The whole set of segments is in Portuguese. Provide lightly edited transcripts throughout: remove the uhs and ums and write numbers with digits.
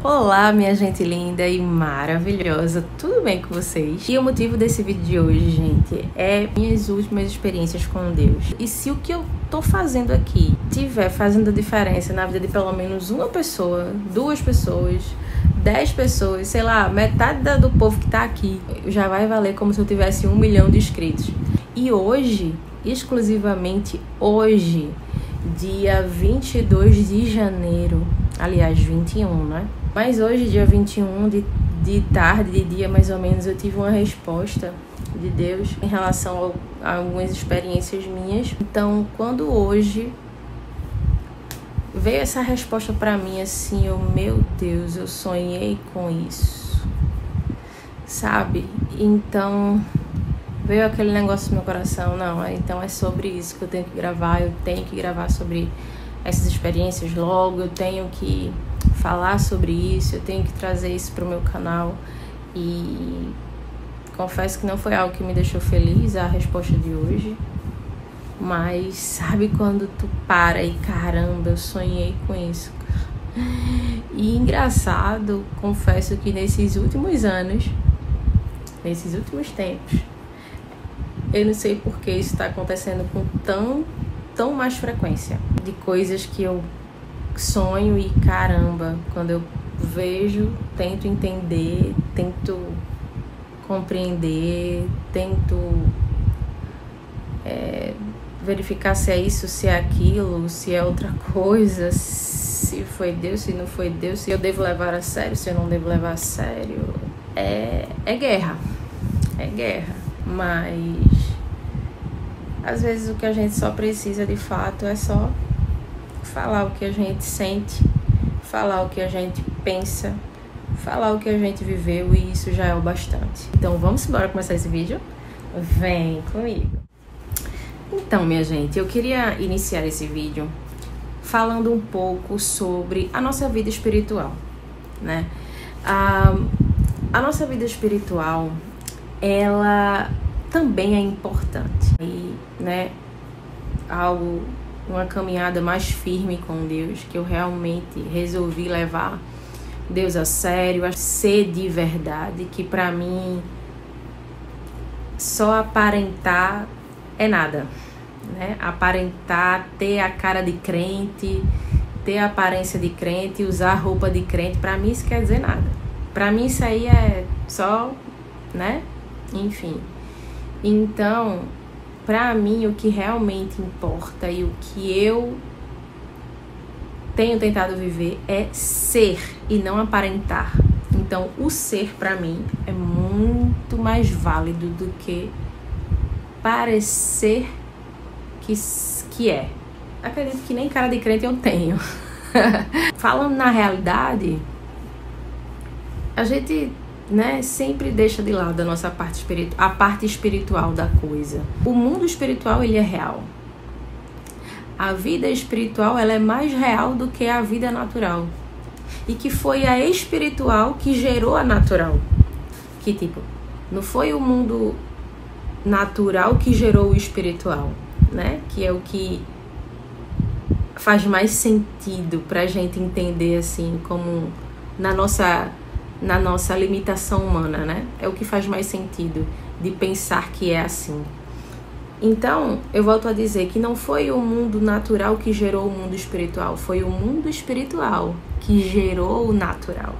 Olá, minha gente linda e maravilhosa, tudo bem com vocês? E o motivo desse vídeo de hoje, gente, é minhas últimas experiências com Deus. E se o que eu tô fazendo aqui tiver fazendo a diferença na vida de pelo menos uma pessoa, 2 pessoas, 10 pessoas, sei lá, metade do povo que tá aqui, já vai valer como se eu tivesse 1 milhão de inscritos. E hoje, exclusivamente hoje, dia 22 de janeiro, aliás, 21, né? Mas hoje, dia 21 de tarde, de dia mais ou menos, eu tive uma resposta de Deus em relação a algumas experiências minhas. Então, quando hoje veio essa resposta pra mim, assim, meu Deus, eu sonhei com isso, sabe? Então, veio aquele negócio no meu coração, não, então é sobre isso que eu tenho que gravar, eu tenho que gravar sobre essas experiências logo, eu tenho que falar sobre isso, eu tenho que trazer isso pro meu canal. E confesso que não foi algo que me deixou feliz a resposta de hoje, mas sabe quando tu para e caramba, eu sonhei com isso. E engraçado, confesso que nesses últimos anos, nesses últimos tempos, eu não sei por que isso está acontecendo com tão mais frequência, de coisas que eu sonho e caramba, quando eu vejo, tento entender, tento compreender, tento verificar se é isso, se é aquilo, se é outra coisa, se foi Deus, se não foi Deus, se eu devo levar a sério, se eu não devo levar a sério. É guerra, mas às vezes o que a gente só precisa de fato é só falar o que a gente sente, falar o que a gente pensa, falar o que a gente viveu, e isso já é o bastante. Então vamos embora começar esse vídeo? Vem comigo! Então, minha gente, eu queria iniciar esse vídeo falando um pouco sobre a nossa vida espiritual, né? A nossa vida espiritual, ela também é importante. E, né, uma caminhada mais firme com Deus, que eu realmente resolvi levar Deus a sério, a ser de verdade, que pra mim só aparentar é nada, né? Aparentar, ter a cara de crente, ter a aparência de crente, usar roupa de crente, pra mim isso quer dizer nada. Pra mim isso aí é só, né? Enfim. Então, pra mim, o que realmente importa e o que eu tenho tentado viver é ser e não aparentar. Então, o ser, pra mim, é muito mais válido do que parecer que é. Acredito que nem cara de crente eu tenho. Falando na realidade, a gente, né, sempre deixa de lado a nossa parte espiritual, a parte espiritual da coisa. O mundo espiritual, ele é real. A vida espiritual, ela é mais real do que a vida natural. E que foi a espiritual que gerou a natural. Que tipo, não foi o mundo natural que gerou o espiritual, né? Que é o que faz mais sentido pra gente entender assim, como na nossa limitação humana, né? É o que faz mais sentido de pensar que é assim. Então, eu volto a dizer que não foi o mundo natural que gerou o mundo espiritual, foi o mundo espiritual que gerou o natural.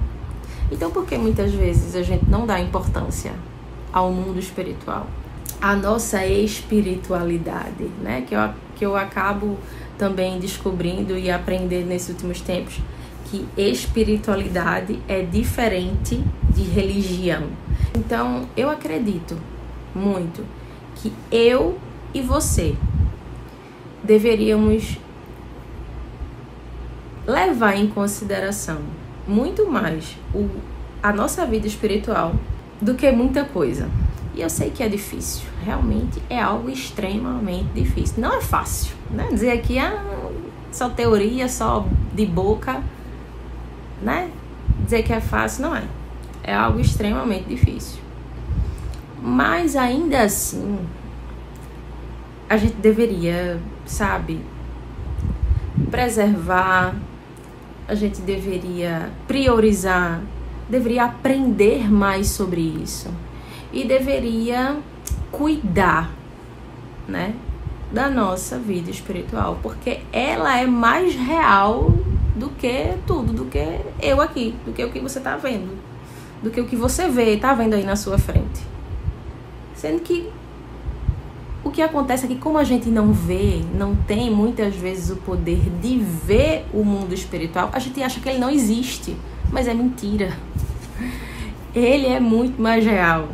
Então, por que muitas vezes a gente não dá importância ao mundo espiritual? A nossa espiritualidade, né? Que eu acabo também descobrindo e aprendendo nesses últimos tempos, que espiritualidade é diferente de religião. Então, eu acredito muito que eu e você deveríamos levar em consideração muito mais a nossa vida espiritual do que muita coisa. E eu sei que é difícil, realmente é algo extremamente difícil. Não é fácil, né? Dizer aqui, só teoria, só de boca, né? Dizer que é fácil, não é. É algo extremamente difícil. Mas ainda assim, a gente deveria, sabe, preservar a gente deveria priorizar, deveria aprender mais sobre isso e deveria cuidar, né, da nossa vida espiritual, porque ela é mais real do que tudo, do que eu aqui, do que o que você está vendo, do que o que você está vendo aí na sua frente. Sendo que o que acontece é que, como a gente não vê, não tem muitas vezes o poder de ver o mundo espiritual, a gente acha que ele não existe, mas é mentira. Ele é muito mais real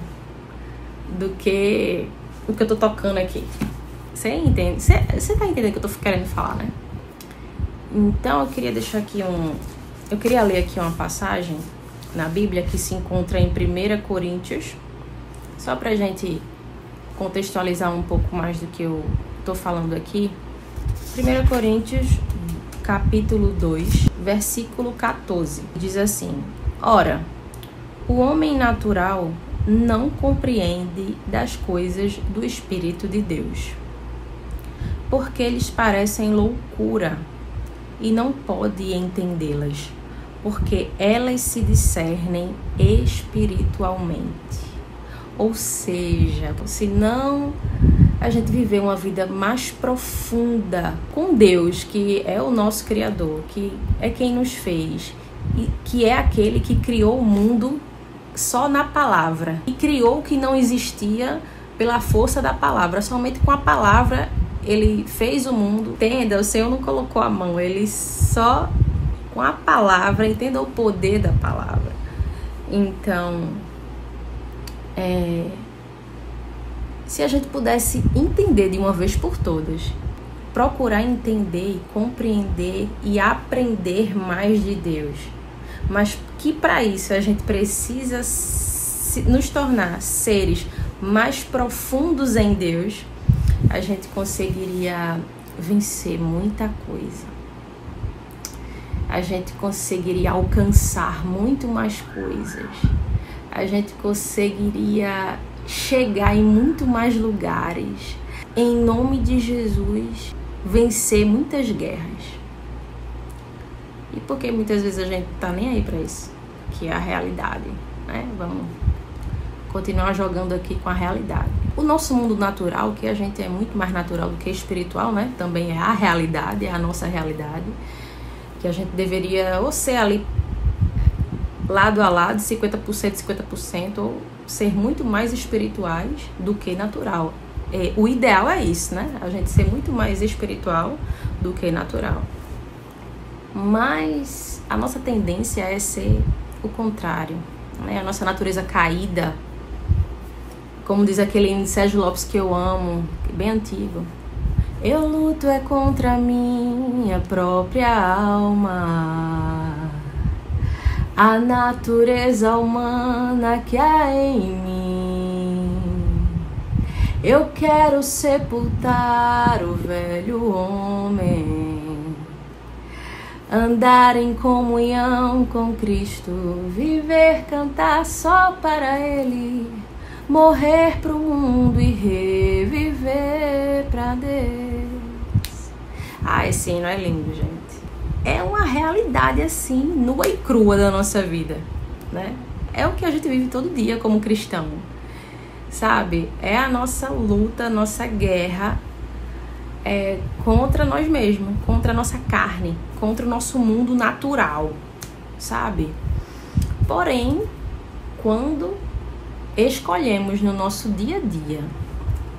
do que o que eu tô tocando aqui. Você entende? Você tá entendendo o que eu tô querendo falar, né? Então eu queria deixar aqui eu queria ler aqui uma passagem na Bíblia que se encontra em 1 Coríntios, só pra gente contextualizar um pouco mais do que eu tô falando aqui. 1 Coríntios, capítulo 2, versículo 14, diz assim: Ora, o homem natural não compreende das coisas do Espírito de Deus, porque lhes parecem loucura, e não pode entendê-las, porque elas se discernem espiritualmente. Ou seja, se não a gente viver uma vida mais profunda com Deus, que é o nosso Criador, que é quem nos fez, e que é aquele que criou o mundo só na palavra, e criou o que não existia pela força da palavra, somente com a palavra ele fez o mundo. Entenda, o Senhor não colocou a mão, ele só com a palavra, entenda o poder da palavra. Então, se a gente pudesse entender de uma vez por todas, procurar entender, compreender e aprender mais de Deus, mas que para isso a gente precisa nos tornar seres mais profundos em Deus, a gente conseguiria vencer muita coisa. A gente conseguiria alcançar muito mais coisas. A gente conseguiria chegar em muito mais lugares. Em nome de Jesus, vencer muitas guerras. E porque muitas vezes a gente tá nem aí para isso, que é a realidade, né? Vamos continuar jogando aqui com a realidade. O nosso mundo natural, que a gente é muito mais natural do que espiritual, né? Também é a realidade, é a nossa realidade, que a gente deveria ou ser ali lado a lado, 50%, 50%, ou ser muito mais espirituais do que natural. O ideal é isso, né? A gente ser muito mais espiritual do que natural. Mas a nossa tendência é ser o contrário, né? A nossa natureza caída, como diz aquele Sérgio Lopes que eu amo, bem antigo: eu luto contra a minha própria alma, a natureza humana que há em mim. Eu quero sepultar o velho homem, andar em comunhão com Cristo, viver, cantar só para Ele, morrer pro mundo e reviver pra Deus. Esse hino é lindo, gente. É uma realidade assim, nua e crua da nossa vida, né? É o que a gente vive todo dia como cristão, sabe? É a nossa luta, a nossa guerra contra nós mesmos, contra a nossa carne, contra o nosso mundo natural, sabe? Porém, quando escolhemos no nosso dia a dia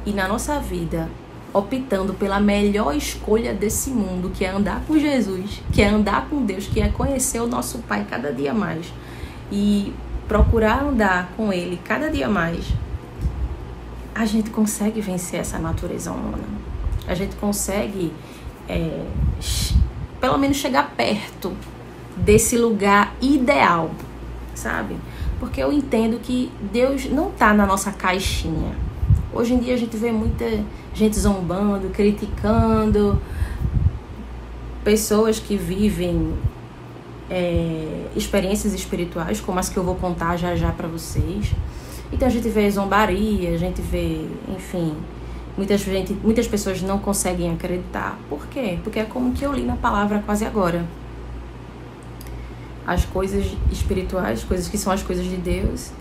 e na nossa vida, optando pela melhor escolha desse mundo, que é andar com Jesus, que é andar com Deus, que é conhecer o nosso Pai cada dia mais e procurar andar com Ele cada dia mais, a gente consegue vencer essa natureza humana. A gente consegue pelo menos chegar perto desse lugar ideal, sabe? Porque eu entendo que Deus não está na nossa caixinha. Hoje em dia a gente vê muita gente zombando, criticando, pessoas que vivem experiências espirituais, como as que eu vou contar já já para vocês. Então a gente vê zombaria, a gente vê, enfim, muitas pessoas não conseguem acreditar. Por quê? Porque é como que eu li na palavra quase agora. as coisas espirituais, coisas que são as coisas de Deus,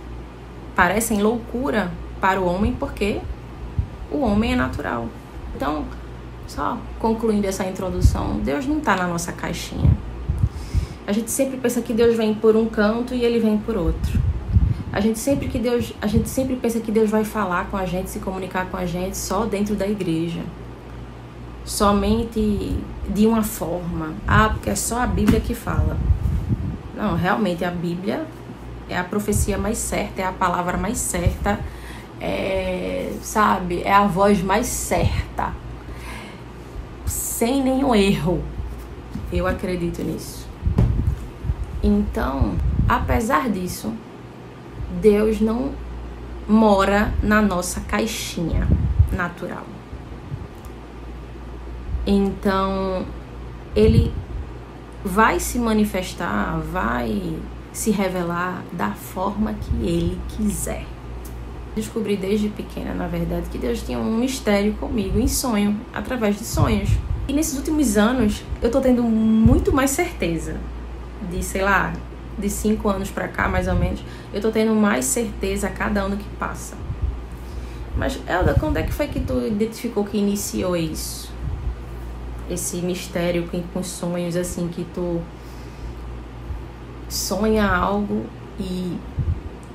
parecem loucura para o homem, porque o homem é natural. Então, só concluindo essa introdução, Deus não está na nossa caixinha. A gente sempre pensa que Deus vem por um canto e ele vem por outro. A gente sempre pensa que Deus vai falar com a gente, se comunicar com a gente só dentro da igreja. Somente de uma forma. Ah, porque é só a Bíblia que fala. Não, realmente a Bíblia é a profecia mais certa, é a palavra mais certa, sabe? É a voz mais certa. Sem nenhum erro. Eu acredito nisso. Então, apesar disso, Deus não mora na nossa caixinha natural. Então, Ele vai se manifestar, vai se revelar da forma que Ele quiser. Descobri desde pequena, na verdade, que Deus tinha um mistério comigo em sonho, através de sonhos. E nesses últimos anos, eu tô tendo muito mais certeza de, sei lá, de 5 anos pra cá, mais ou menos, eu tô tendo mais certeza a cada ano que passa. Mas, Elda, quando é que foi que tu identificou que iniciou isso? Esse mistério com os sonhos, assim, que tu sonha algo e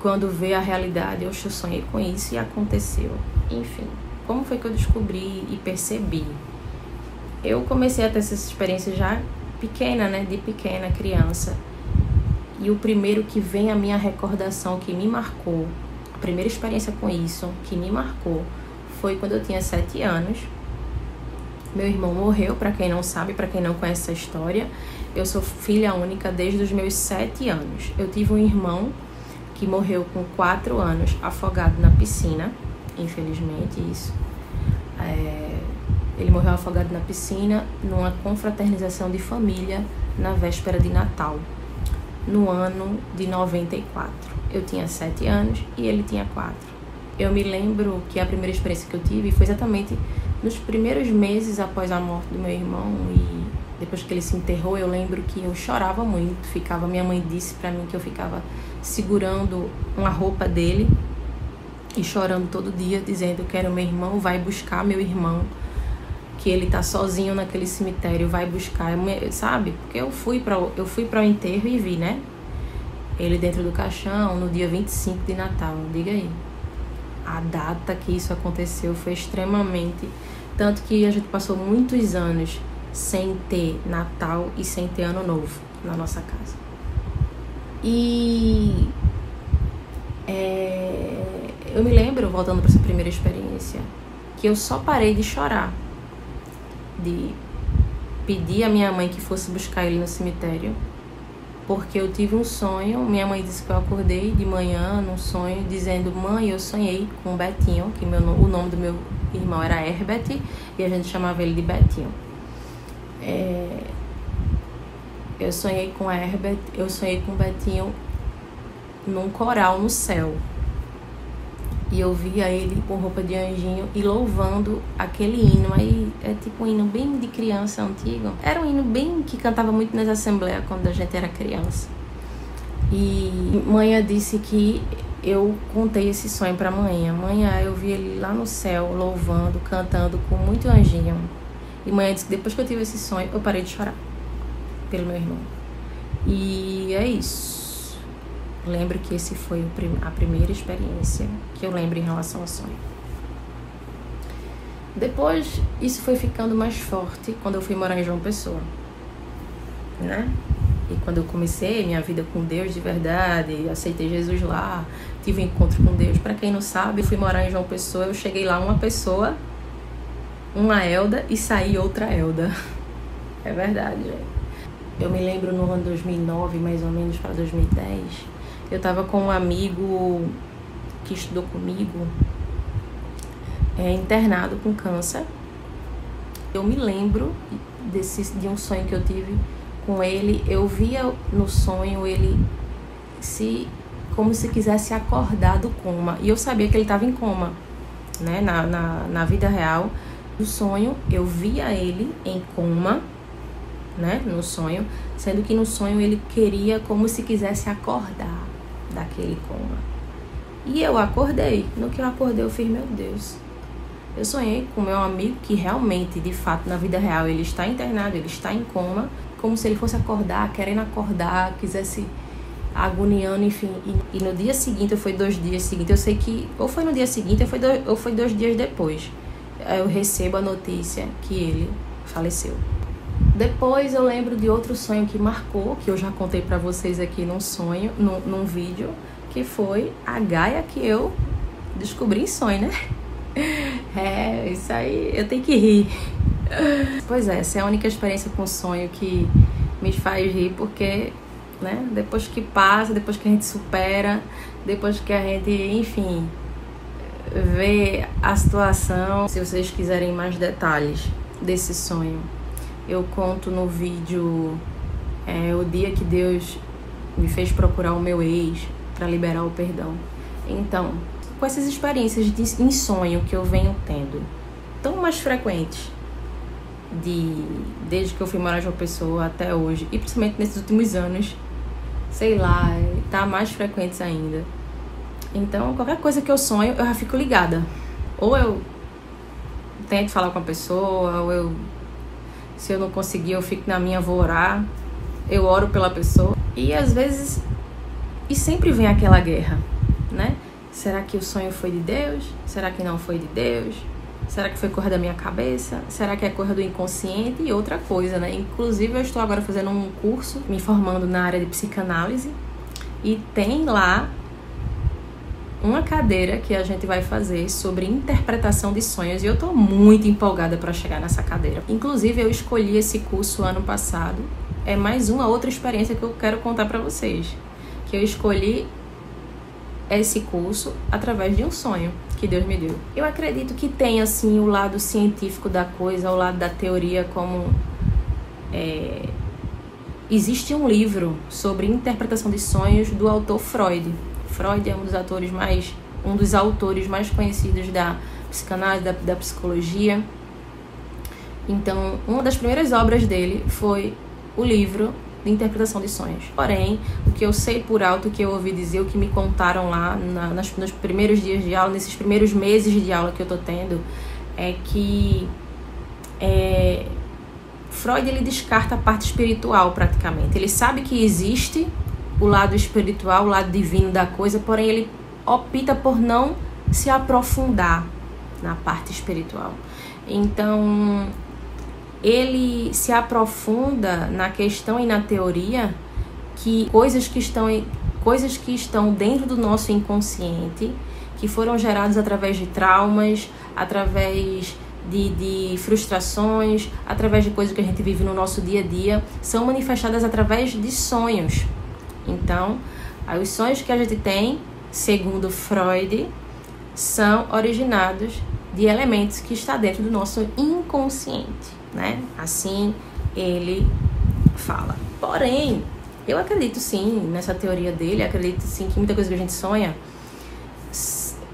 quando vê a realidade, eu sonhei com isso e aconteceu. Enfim, como foi que eu descobri e percebi? Eu comecei a ter essa experiência já pequena, né? De pequena, criança. E o primeiro que vem à minha recordação, que me marcou, a primeira experiência com isso, que me marcou, foi quando eu tinha 7 anos. Meu irmão morreu, para quem não sabe, para quem não conhece essa história. Eu sou filha única desde os meus 7 anos. Eu tive um irmão que morreu com 4 anos, afogado na piscina, infelizmente, isso. Ele morreu afogado na piscina, numa confraternização de família, na véspera de Natal, no ano de 94. Eu tinha 7 anos e ele tinha 4. Eu me lembro que a primeira experiência que eu tive foi exatamente nos primeiros meses após a morte do meu irmão, e depois que ele se enterrou, eu lembro que eu chorava muito. Minha mãe disse pra mim que eu ficava segurando uma roupa dele e chorando todo dia, dizendo que era o meu irmão, vai buscar meu irmão, que ele tá sozinho naquele cemitério, vai buscar, sabe? Porque eu fui para o enterro e vi, né? Ele dentro do caixão, no dia 25 de Natal, diga aí. A data que isso aconteceu foi extremamente... Tanto que a gente passou muitos anos sem ter Natal e sem ter Ano Novo na nossa casa. E... eu me lembro, voltando para essa primeira experiência, que eu só parei de chorar, de pedir à minha mãe que fosse buscar ele no cemitério, porque eu tive um sonho. Minha mãe disse que eu acordei de manhã num sonho dizendo: mãe, eu sonhei com o Betinho, que o nome do meu irmão era Herbert e a gente chamava ele de Betinho. Eu sonhei com Herbert, eu sonhei com o Betinho num coral no céu. E eu via ele com roupa de anjinho e louvando aquele hino. Aí é tipo um hino bem de criança antigo. Era um hino bem que cantava muito nas assembleias quando a gente era criança. E mãe disse que eu contei esse sonho pra mãe. Eu vi ele lá no céu, louvando, cantando com muito anjinho. E mãe disse que depois que eu tive esse sonho, eu parei de chorar pelo meu irmão. E é isso. Lembro que esse foi a primeira experiência que eu lembro em relação ao sonho. Depois, isso foi ficando mais forte quando eu fui morar em João Pessoa, né? E quando eu comecei minha vida com Deus de verdade, aceitei Jesus lá, tive um encontro com Deus. Pra quem não sabe, eu fui morar em João Pessoa, eu cheguei lá uma pessoa, uma Elda, e saí outra Elda. É verdade, gente. Eu me lembro no ano 2009, mais ou menos, para 2010... eu tava com um amigo que estudou comigo, internado com câncer. Eu me lembro de um sonho que eu tive com ele. Eu via no sonho ele como se quisesse acordar do coma. E eu sabia que ele estava em coma, né? Na vida real. No sonho, eu via ele em coma né, no sonho, sendo que no sonho ele queria como se quisesse acordar daquele coma. E eu acordei. No que eu acordei, eu fiz, meu Deus. Eu sonhei com meu amigo que realmente, de fato, na vida real, ele está internado, ele está em coma, como se ele fosse acordar, querendo acordar, quisesse agoniando, enfim. E no dia seguinte, ou foi 2 dias seguintes, eu sei que ou foi no dia seguinte ou foi 2 dias depois, eu recebo a notícia que ele faleceu. Depois eu lembro de outro sonho que marcou, que eu já contei pra vocês aqui num sonho, num vídeo, que foi a Gaia que eu descobri em sonho, né? Isso aí, eu tenho que rir. Pois é, essa é a única experiência com sonho que me faz rir, porque, né, depois que passa, depois que a gente supera, depois que a gente, enfim, vê a situação. Se vocês quiserem mais detalhes desse sonho, eu conto no vídeo o dia que Deus me fez procurar o meu ex para liberar o perdão. Então, com essas experiências em sonho que eu venho tendo, tão mais frequentes, desde que eu fui morar em João Pessoa até hoje, e principalmente nesses últimos anos, sei lá, tá mais frequentes ainda. Então, qualquer coisa que eu sonho, eu já fico ligada. Ou eu tento falar com a pessoa, ou se eu não conseguir, eu fico na minha, vou orar, eu oro pela pessoa. E às vezes, e sempre vem aquela guerra, né? Será que o sonho foi de Deus? Será que não foi de Deus? Será que foi coisa da minha cabeça? Será que é coisa do inconsciente? E outra coisa, né? Inclusive, eu estou agora fazendo um curso, me formando na área de psicanálise, e tem lá uma cadeira que a gente vai fazer sobre interpretação de sonhos, e eu tô muito empolgada para chegar nessa cadeira. Inclusive, eu escolhi esse curso ano passado. É mais uma outra experiência que eu quero contar para vocês, que eu escolhi esse curso através de um sonho que Deus me deu. Eu acredito que tem, assim, o lado científico da coisa, o lado da teoria, como existe um livro sobre interpretação de sonhos do autor Freud. Freud é um dos autores mais conhecidos da psicanálise, da psicologia. Então, uma das primeiras obras dele foi o livro de interpretação de sonhos. Porém, o que eu sei por alto, o que eu ouvi dizer, o que me contaram lá nos primeiros dias de aula, nesses primeiros meses de aula que eu tô tendo, é que Freud, ele descarta a parte espiritual praticamente. Ele sabe que existe o lado espiritual, o lado divino da coisa, porém ele opta por não se aprofundar na parte espiritual. Então, ele se aprofunda na questão e na teoria que coisas que estão dentro do nosso inconsciente, que foram geradas através de traumas, através de frustrações, através de coisas que a gente vive no nosso dia a dia, são manifestadas através de sonhos. Então, os sonhos que a gente tem, segundo Freud, são originados de elementos que estão dentro do nosso inconsciente, né? Assim ele fala. Porém, eu acredito sim nessa teoria dele, acredito sim que muita coisa que a gente sonha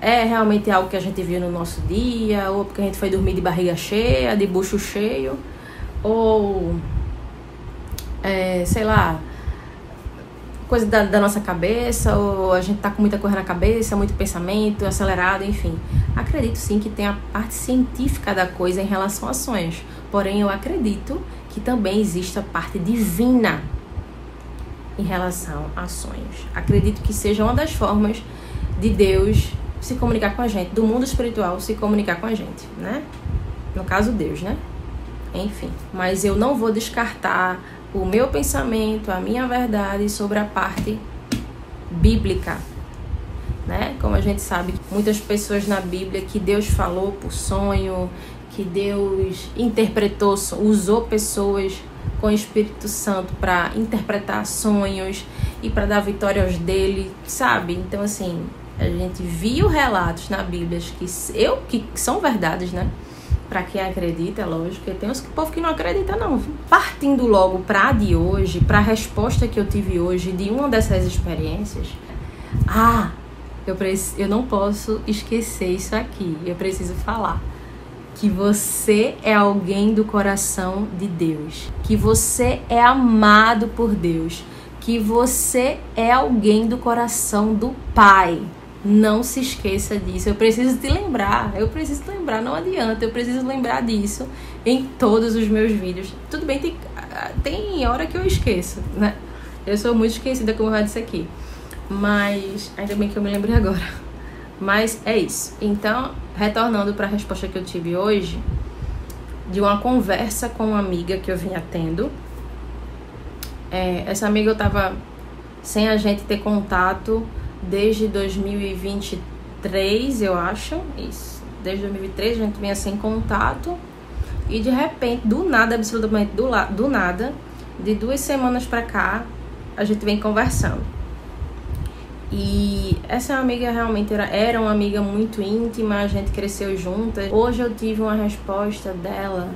é realmente algo que a gente viu no nosso dia, ou porque a gente foi dormir de barriga cheia, de bucho cheio, ou sei lá, coisa da nossa cabeça, ou a gente tá com muita coisa na cabeça, muito pensamento acelerado, enfim. Acredito sim que tem a parte científica da coisa em relação a sonhos. Porém, eu acredito que também existe a parte divina em relação a sonhos. Acredito que seja uma das formas de Deus se comunicar com a gente, do mundo espiritual se comunicar com a gente, né? No caso, Deus, né? Enfim, mas eu não vou descartar o meu pensamento, a minha verdade sobre a parte bíblica, né? Como a gente sabe, muitas pessoas na Bíblia que Deus falou por sonho, que Deus interpretou, usou pessoas com o Espírito Santo para interpretar sonhos e para dar vitória aos dele, sabe? Então, assim, a gente viu relatos na Bíblia que são verdades, né? Para quem acredita, lógico, e tem uns povo que não acredita, não. Partindo logo para de hoje, para a resposta que eu tive hoje de uma dessas experiências, eu não posso esquecer isso aqui, eu preciso falar. que você é alguém do coração de Deus, que você é amado por Deus, que você é alguém do coração do Pai. Não se esqueça disso. Eu preciso te lembrar, não adianta, eu preciso lembrar disso em todos os meus vídeos. Tudo bem, tem hora que eu esqueço, né? Eu sou muito esquecida, como eu disse aqui, mas ainda bem que eu me lembrei agora. Mas é isso. Então, retornando para a resposta que eu tive hoje, de uma conversa com uma amiga que eu vinha tendo. Essa amiga eu tava sem a gente ter contato desde 2023, eu acho. Isso. Desde 2023 a gente vinha sem contato. E de repente, do nada, absolutamente do nada, de 2 semanas pra cá, a gente vem conversando. E essa amiga realmente era uma amiga muito íntima, a gente cresceu juntas. Hoje eu tive uma resposta dela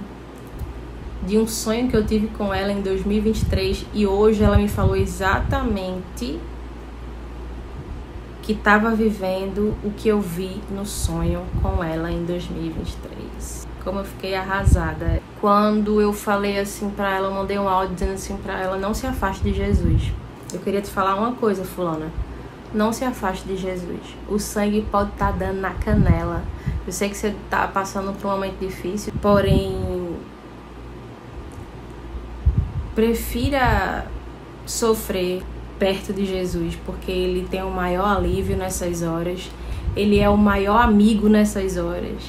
de um sonho que eu tive com ela em 2023 e hoje ela me falou exatamente que estava vivendo o que eu vi no sonho com ela em 2023. Como eu fiquei arrasada. Quando eu falei assim pra ela, eu mandei um áudio dizendo assim pra ela: não se afaste de Jesus. Eu queria te falar uma coisa, fulana. Não se afaste de Jesus. O sangue pode estar dando na canela. Eu sei que você tá passando por um momento difícil, porém, prefira sofrer perto de Jesus, porque Ele tem o maior alívio nessas horas. Ele é o maior amigo nessas horas.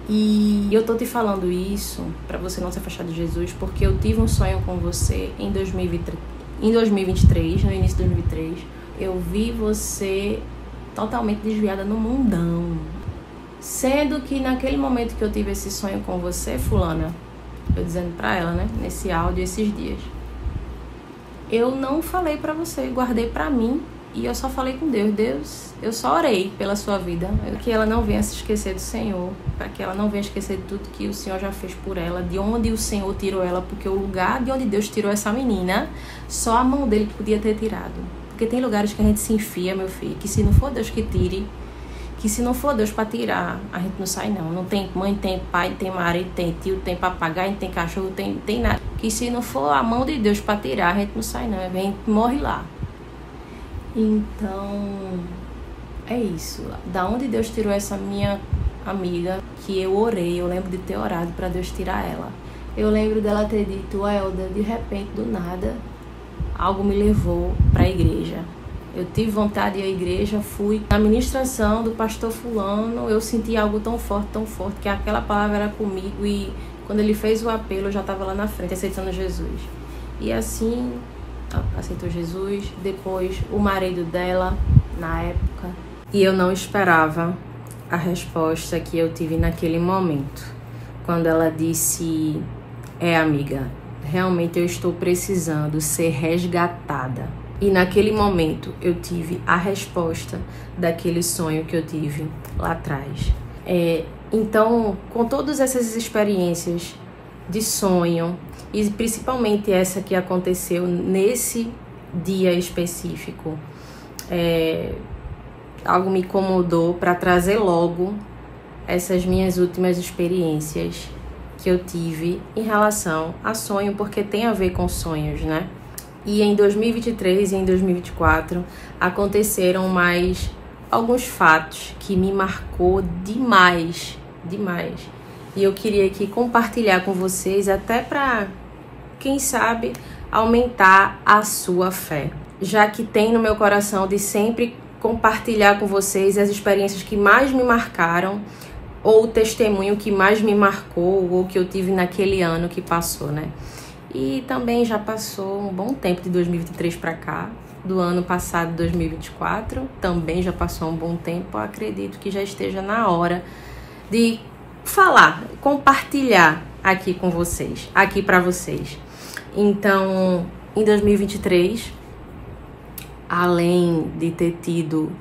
E eu tô te falando isso pra você não se afastar de Jesus, porque eu tive um sonho com você em 2023, no início de 2023. Eu vi você totalmente desviada no mundão. Sendo que naquele momento que eu tive esse sonho com você, fulana, eu dizendo pra ela, né, nesse áudio, esses dias, eu não falei pra você, guardei pra mim e eu só falei com Deus. Deus, eu só orei pela sua vida, que ela não venha se esquecer do Senhor, para que ela não venha esquecer de tudo que o Senhor já fez por ela, de onde o Senhor tirou ela, porque o lugar de onde Deus tirou essa menina, só a mão dele que podia ter tirado. Porque tem lugares que a gente se enfia, meu filho, que se não for Deus que tire, que se não for Deus pra tirar, a gente não sai não. Não tem mãe, tem pai, tem marido, tem tio, tem papagaio, tem cachorro, tem nada. Que se não for a mão de Deus pra tirar, a gente não sai não, a gente morre lá. Então, é isso. Da onde Deus tirou essa minha amiga, que eu orei, eu lembro de ter orado pra Deus tirar ela. Eu lembro dela ter dito: Elda, de repente, do nada, algo me levou pra igreja. Eu tive vontade de ir à igreja, fui na ministração do pastor fulano, eu senti algo tão forte, que aquela palavra era comigo e quando ele fez o apelo eu já estava lá na frente, aceitando Jesus. E assim, aceitou Jesus, depois o marido dela, na época. E eu não esperava a resposta que eu tive naquele momento, quando ela disse: amiga, realmente eu estou precisando ser resgatada. E naquele momento eu tive a resposta daquele sonho que eu tive lá atrás. Então, com todas essas experiências de sonho, e principalmente essa que aconteceu nesse dia específico, algo me incomodou para trazer logo essas minhas últimas experiências que eu tive em relação a sonho, porque tem a ver com sonhos, né? E em 2023 e em 2024 aconteceram mais alguns fatos que me marcou demais. E eu queria aqui compartilhar com vocês, até para, quem sabe, aumentar a sua fé. Já que tem no meu coração de sempre compartilhar com vocês as experiências que mais me marcaram, ou o testemunho que mais me marcou, ou que eu tive naquele ano que passou, né? E também já passou um bom tempo de 2023 para cá, do ano passado, 2024, também já passou um bom tempo. Eu acredito que já esteja na hora de falar, compartilhar aqui com vocês, aqui para vocês. Então, em 2023, além de ter tido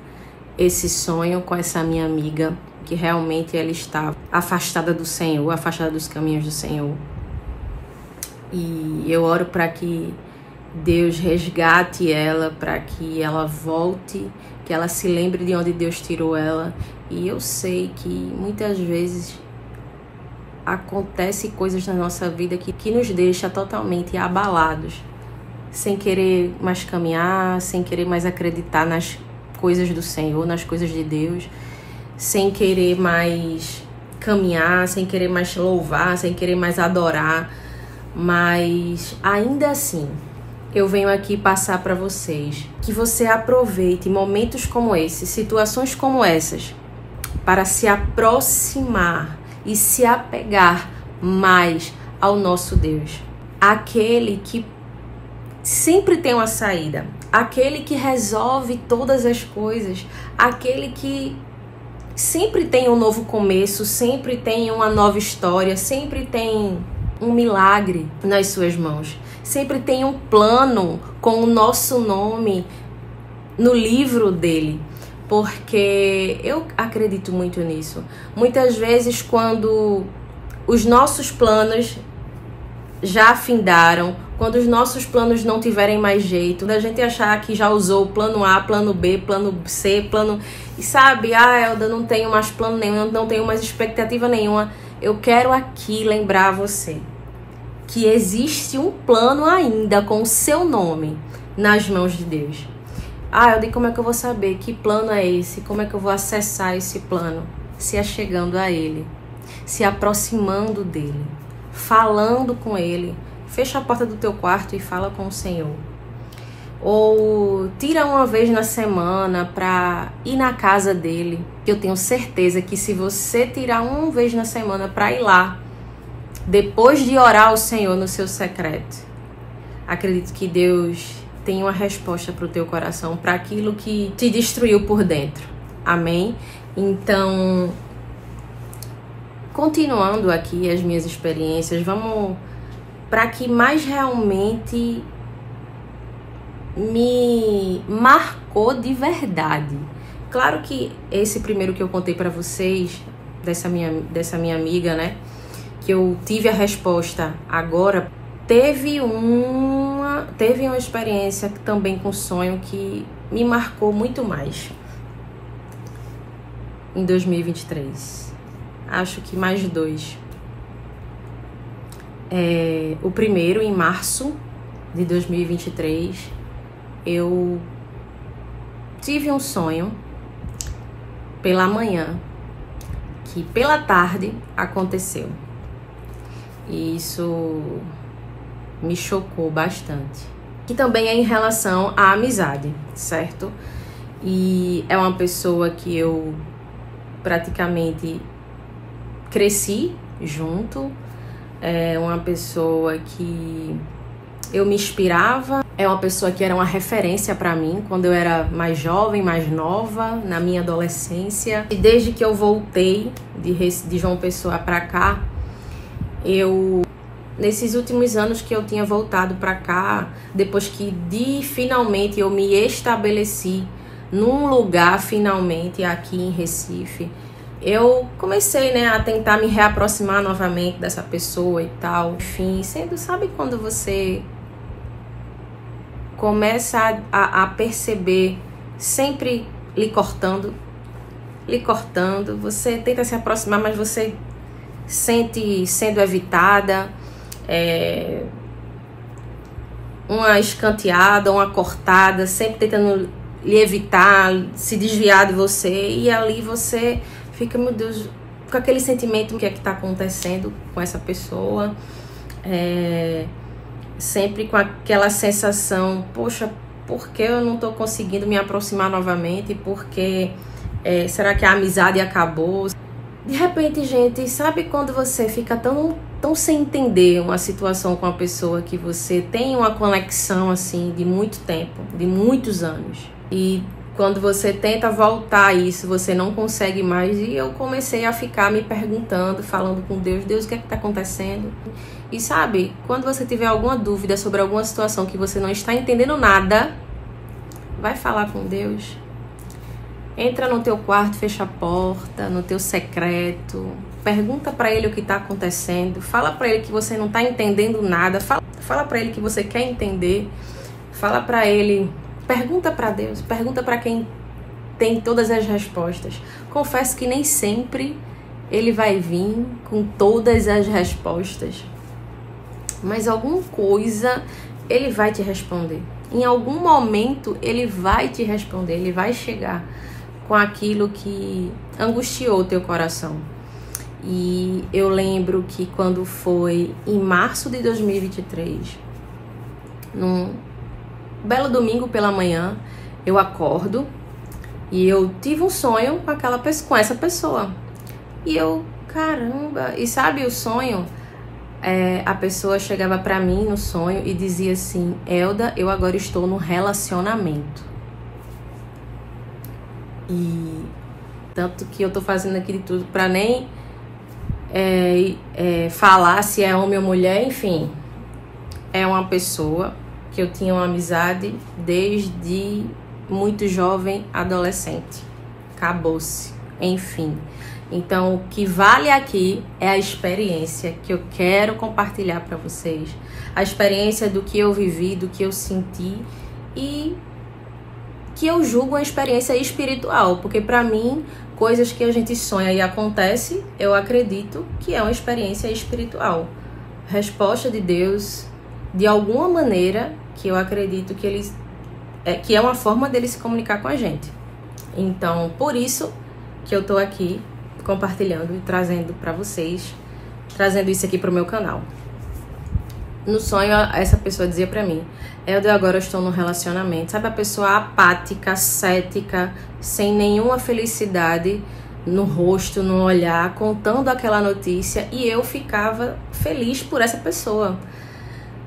esse sonho com essa minha amiga, que realmente ela estava afastada do Senhor, afastada dos caminhos do Senhor, e eu oro para que Deus resgate ela, para que ela volte, que ela se lembre de onde Deus tirou ela. E eu sei que muitas vezes acontece coisas na nossa vida que nos deixa totalmente abalados, sem querer mais caminhar, sem querer mais acreditar nas coisas do Senhor, nas coisas de Deus, sem querer mais caminhar, sem querer mais louvar, sem querer mais adorar. Mas ainda assim, eu venho aqui passar para vocês que você aproveite momentos como esses, situações como essas, para se aproximar e se apegar mais ao nosso Deus. Aquele que sempre tem uma saída, aquele que resolve todas as coisas, aquele que sempre tem um novo começo, sempre tem uma nova história, sempre tem um milagre nas suas mãos. Sempre tem um plano com o nosso nome no livro dele. Porque eu acredito muito nisso. Muitas vezes, quando os nossos planos já afindaram, quando os nossos planos não tiverem mais jeito, da gente achar que já usou plano A, plano B, plano C, plano... E sabe, Elda, não tenho mais plano nenhum, não tenho mais expectativa nenhuma. Eu quero aqui lembrar você que existe um plano ainda com o seu nome nas mãos de Deus. Elda, como é que eu vou saber que plano é esse? Como é que eu vou acessar esse plano? Se achegando a Ele, se aproximando dEle, falando com Ele. Fecha a porta do teu quarto e fala com o Senhor. Ou tira uma vez na semana para ir na casa dele. Eu tenho certeza que se você tirar uma vez na semana para ir lá, depois de orar ao Senhor no seu secreto, acredito que Deus tem uma resposta para o teu coração, para aquilo que te destruiu por dentro. Amém? Então, continuando aqui as minhas experiências, vamos para que mais realmente me marcou de verdade. Claro que esse primeiro que eu contei para vocês, dessa minha amiga, né, que eu tive a resposta agora, teve uma experiência também com sonho que me marcou muito mais em 2023. Acho que mais dois. O primeiro, em março de 2023, eu tive um sonho pela manhã, que pela tarde aconteceu. E isso me chocou bastante. Que também é em relação à amizade, certo? E é uma pessoa que eu praticamente cresci junto. É uma pessoa que eu me inspirava. É uma pessoa que era uma referência para mim quando eu era mais jovem, mais nova, na minha adolescência. E desde que eu voltei de João Pessoa para cá, nesses últimos anos que eu tinha voltado para cá, depois que finalmente eu me estabeleci num lugar finalmente aqui em Recife, eu comecei, né, a tentar me reaproximar novamente dessa pessoa e tal. Enfim, sabe quando você começa a perceber sempre lhe cortando, você tenta se aproximar, mas você sente sendo evitada, uma escanteada, uma cortada, sempre tentando lhe evitar, se desviar de você, e ali você fica, meu Deus, com aquele sentimento, o que é que está acontecendo com essa pessoa, sempre com aquela sensação, poxa, por que eu não estou conseguindo me aproximar novamente? Porque será que a amizade acabou? De repente, gente, sabe quando você fica tão sem entender uma situação com a pessoa que você tem uma conexão assim de muito tempo, de muitos anos, e quando você tenta voltar a isso, você não consegue mais. E eu comecei a ficar me perguntando, falando com Deus, o que é que está acontecendo? E sabe, quando você tiver alguma dúvida sobre alguma situação que você não está entendendo nada, vai falar com Deus. Entra no teu quarto, fecha a porta, no teu secreto, pergunta para Ele o que está acontecendo, fala para Ele que você não está entendendo nada, fala para Ele que você quer entender, fala para Ele, pergunta para Deus, pergunta para quem tem todas as respostas. Confesso que nem sempre ele vai vir com todas as respostas, mas alguma coisa ele vai te responder. Em algum momento ele vai te responder, ele vai chegar com aquilo que angustiou o teu coração. E eu lembro que quando foi em março de 2023, num belo domingo pela manhã, eu acordo e eu tive um sonho com essa pessoa. E eu, caramba, e sabe o sonho? A pessoa chegava pra mim no sonho e dizia assim: Elda, eu agora estou num relacionamento. E tanto que eu tô fazendo aqui de tudo pra nem falar se é homem ou mulher, enfim. É uma pessoa que eu tinha uma amizade desde muito jovem, adolescente. Acabou-se, enfim. Então, o que vale aqui é a experiência que eu quero compartilhar para vocês. A experiência do que eu vivi, do que eu senti e que eu julgo uma experiência espiritual. Porque para mim, coisas que a gente sonha e acontece, eu acredito que é uma experiência espiritual. Resposta de Deus, de alguma maneira, que eu acredito que é uma forma dele se comunicar com a gente. Então, por isso que eu tô aqui compartilhando e trazendo para vocês, trazendo isso aqui pro meu canal. No sonho, essa pessoa dizia pra mim: eu agora estou num relacionamento. Sabe a pessoa apática, cética, sem nenhuma felicidade no rosto, no olhar, contando aquela notícia, e eu ficava feliz por essa pessoa.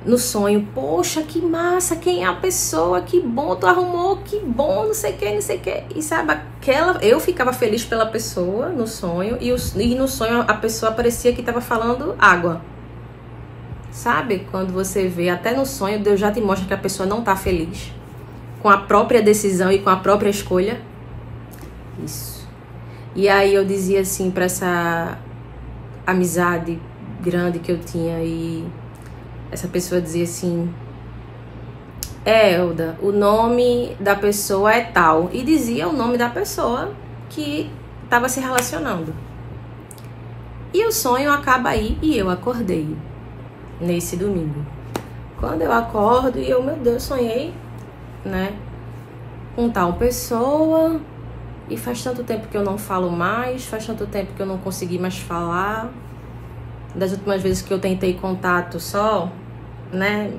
No sonho, poxa, que massa, quem é a pessoa, que bom, tu arrumou, que bom, não sei o que, não sei o que. E sabe, eu ficava feliz pela pessoa no sonho, e no sonho a pessoa parecia que estava falando água. Sabe, quando você vê, até no sonho, Deus já te mostra que a pessoa não tá feliz com a própria decisão e com a própria escolha. Isso. E aí eu dizia assim pra essa amizade grande que eu tinha, e essa pessoa dizia assim: Elda, o nome da pessoa é tal. E dizia o nome da pessoa que estava se relacionando. E o sonho acaba aí e eu acordei nesse domingo. Quando eu acordo e eu, meu Deus, sonhei, né, com tal pessoa, e faz tanto tempo que eu não falo mais, faz tanto tempo que eu não consegui mais falar. Das últimas vezes que eu tentei contato só, né,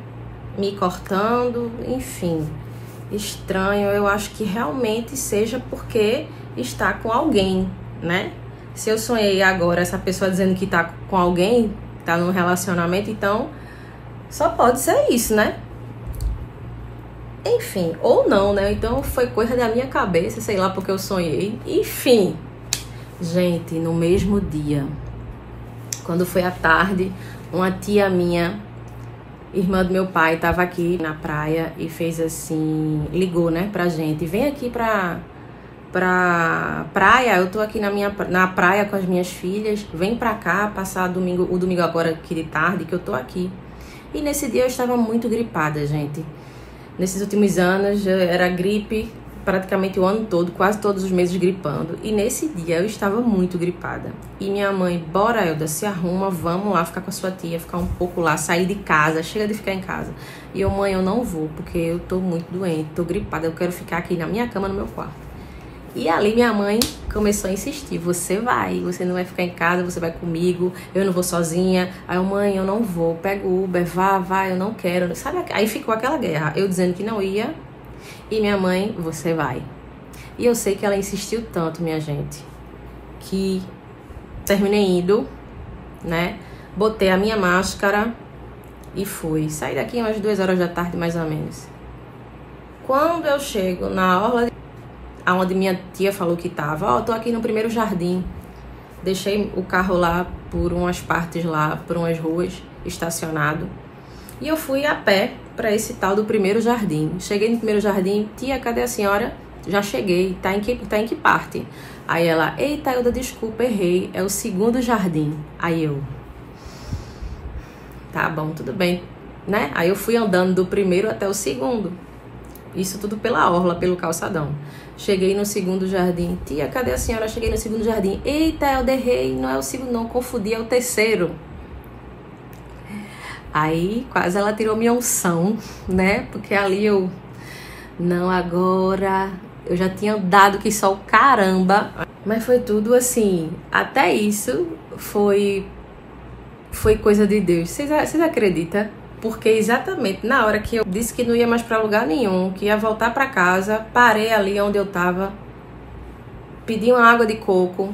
me cortando, enfim, estranho. Eu acho que realmente seja porque está com alguém, né? Se eu sonhei agora essa pessoa dizendo que tá com alguém, tá num relacionamento, então só pode ser isso, né? Enfim, ou não, né? Então foi coisa da minha cabeça, sei lá, porque eu sonhei. Enfim, gente, no mesmo dia, quando foi à tarde, uma tia minha, irmã do meu pai, tava aqui na praia e fez assim, ligou, né, pra gente: vem aqui pra praia, eu tô aqui na praia com as minhas filhas, vem pra cá passar o domingo agora aqui de tarde, que eu tô aqui. E nesse dia eu estava muito gripada, gente. Nesses últimos anos era gripe praticamente o ano todo, quase todos os meses gripando. E nesse dia eu estava muito gripada. E minha mãe: bora, Elda, se arruma, vamos lá ficar com a sua tia, ficar um pouco lá, sair de casa, chega de ficar em casa. E eu: mãe, eu não vou, porque eu tô muito doente, tô gripada, eu quero ficar aqui na minha cama, no meu quarto. E ali minha mãe começou a insistir: você não vai ficar em casa, você vai comigo, eu não vou sozinha. Aí eu: mãe, eu não vou, pega o Uber, vai, eu não quero. Sabe, aí ficou aquela guerra, eu dizendo que não ia, e minha mãe: você vai. E eu sei que ela insistiu tanto, minha gente, que terminei indo, né, botei a minha máscara e fui. Saí daqui umas 2 horas da tarde, mais ou menos. Quando eu chego na orla aonde minha tia falou que tava, tô aqui no primeiro jardim. Deixei o carro lá por umas partes lá, por umas ruas, estacionado. E eu fui a pé para esse tal do primeiro jardim. Cheguei no primeiro jardim: tia, cadê a senhora? Já cheguei, tá em que parte? Aí ela: eita, Elda, desculpa, errei, é o segundo jardim. Aí eu: tá bom, tudo bem, né? Aí eu fui andando do primeiro até o segundo. Isso tudo pela orla, pelo calçadão. Cheguei no segundo jardim. Tia, cadê a senhora? Cheguei no segundo jardim. Eita, é o derrei, não é o segundo não, confundi, é o terceiro. Aí quase ela tirou minha unção, né? Porque ali eu... Não, agora... Eu já tinha andado que só o caramba. Mas foi tudo assim... Até isso foi coisa de Deus. Vocês acreditam? Porque exatamente na hora que eu disse que não ia mais pra lugar nenhum, que ia voltar pra casa, parei ali onde eu tava, pedi uma água de coco,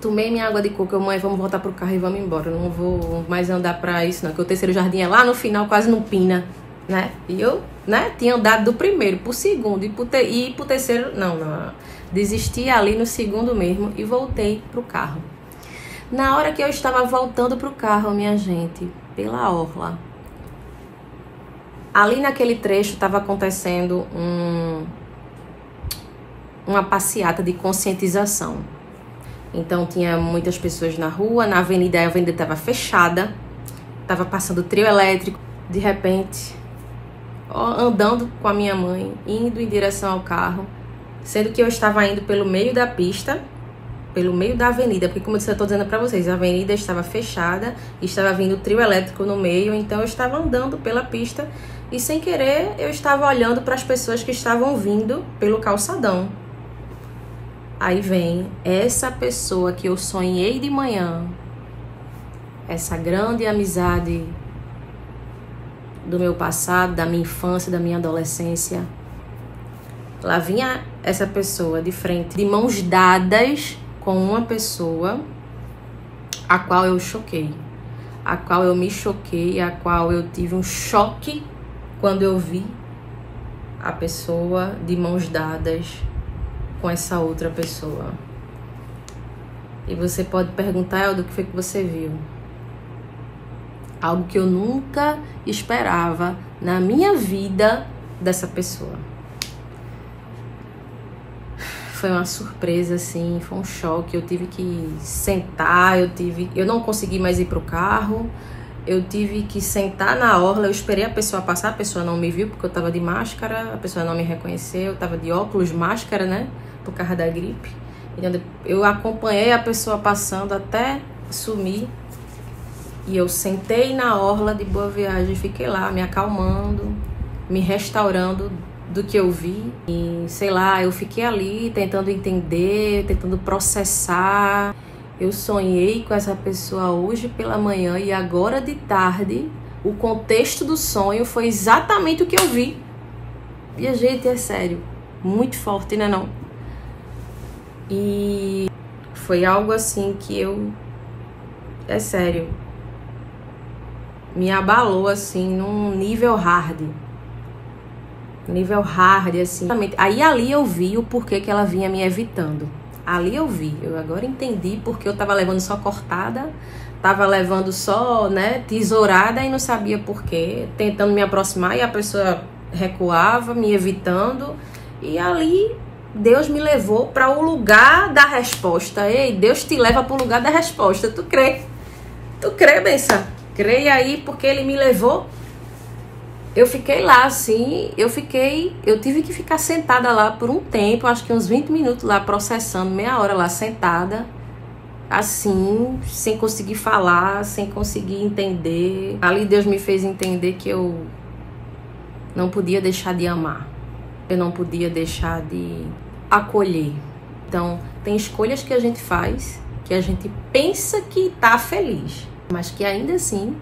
tomei minha água de coco, mãe, vamos voltar pro carro e vamos embora, eu não vou mais andar pra isso não, que o terceiro jardim é lá no final, quase no Pina, né? E eu, né, tinha andado do primeiro pro segundo e pro terceiro, não, desisti ali no segundo mesmo e voltei pro carro. Na hora que eu estava voltando pro carro, minha gente, pela orla, ali naquele trecho estava acontecendo uma passeata de conscientização. Então tinha muitas pessoas na rua, na avenida, a avenida estava fechada, estava passando trio elétrico. De repente, andando com a minha mãe, indo em direção ao carro, sendo que eu estava indo pelo meio da pista, pelo meio da avenida, porque como eu estou dizendo para vocês, a avenida estava fechada e estava vindo trio elétrico no meio, então eu estava andando pela pista e sem querer eu estava olhando para as pessoas que estavam vindo pelo calçadão. Aí vem essa pessoa que eu sonhei de manhã, essa grande amizade do meu passado, da minha infância, da minha adolescência. Lá vinha essa pessoa de frente, de mãos dadas, com uma pessoa a qual eu choquei, a qual eu me choquei, a qual eu tive um choque quando eu vi a pessoa de mãos dadas com essa outra pessoa. E você pode perguntar, Elda, o que foi que você viu? Algo que eu nunca esperava na minha vida dessa pessoa. Foi uma surpresa, assim, foi um choque. Eu tive que sentar, eu não consegui mais ir pro carro. Eu tive que sentar na orla, eu esperei a pessoa passar, a pessoa não me viu porque eu tava de máscara, a pessoa não me reconheceu, eu tava de óculos, máscara, né, por causa da gripe. Então, eu acompanhei a pessoa passando até sumir e eu sentei na orla de Boa Viagem, fiquei lá me acalmando, me restaurando do que eu vi e sei lá, eu fiquei ali tentando entender, tentando processar. Eu sonhei com essa pessoa hoje pela manhã e agora de tarde o contexto do sonho foi exatamente o que eu vi. E a gente, é sério, muito forte, né não? E foi algo assim que eu, é sério, me abalou assim num nível hard. Nível hard, assim. Aí ali eu vi o porquê que ela vinha me evitando. Ali eu vi. Eu agora entendi porque eu tava levando só cortada, tava levando só, né, tesourada e não sabia porquê. Tentando me aproximar e a pessoa recuava, me evitando. E ali Deus me levou para o lugar da resposta. Ei, Deus te leva para o lugar da resposta. Tu crê? Tu crê, benção? Creia aí porque Ele me levou. Eu fiquei lá assim, eu tive que ficar sentada lá por um tempo, acho que uns 20 minutos lá processando, meia hora lá sentada, assim, sem conseguir falar, sem conseguir entender. Ali Deus me fez entender que eu não podia deixar de amar, eu não podia deixar de acolher. Então, tem escolhas que a gente faz, que a gente pensa que tá feliz, mas que ainda assim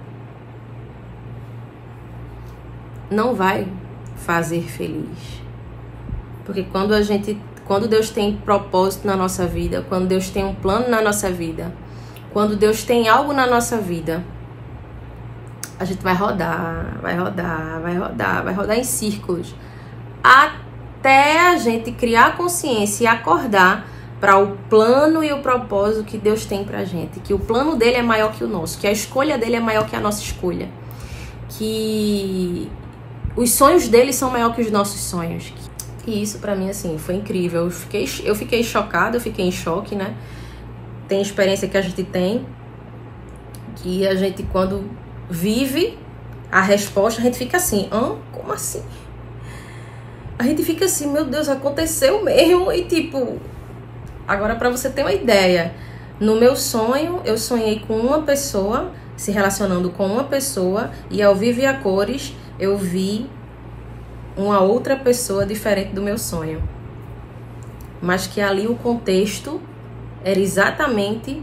não vai fazer feliz. Porque quando Deus tem propósito na nossa vida, quando Deus tem um plano na nossa vida, quando Deus tem algo na nossa vida, a gente vai rodar, vai rodar, vai rodar, vai rodar em círculos, até a gente criar consciência e acordar para o plano e o propósito que Deus tem pra gente, que o plano dele é maior que o nosso, que a escolha dele é maior que a nossa escolha, que os sonhos dele são maior que os nossos sonhos. E isso pra mim, assim, foi incrível. Eu fiquei chocada, eu fiquei em choque, né? Tem experiência que a gente tem, que a gente, quando vive a resposta, a gente fica assim, como assim? a gente fica assim, meu Deus, aconteceu mesmo. E tipo, agora pra você ter uma ideia, no meu sonho, eu sonhei com uma pessoa, se relacionando com uma pessoa, e ao vivo e a cores, eu vi uma outra pessoa diferente do meu sonho. Mas que ali o contexto era exatamente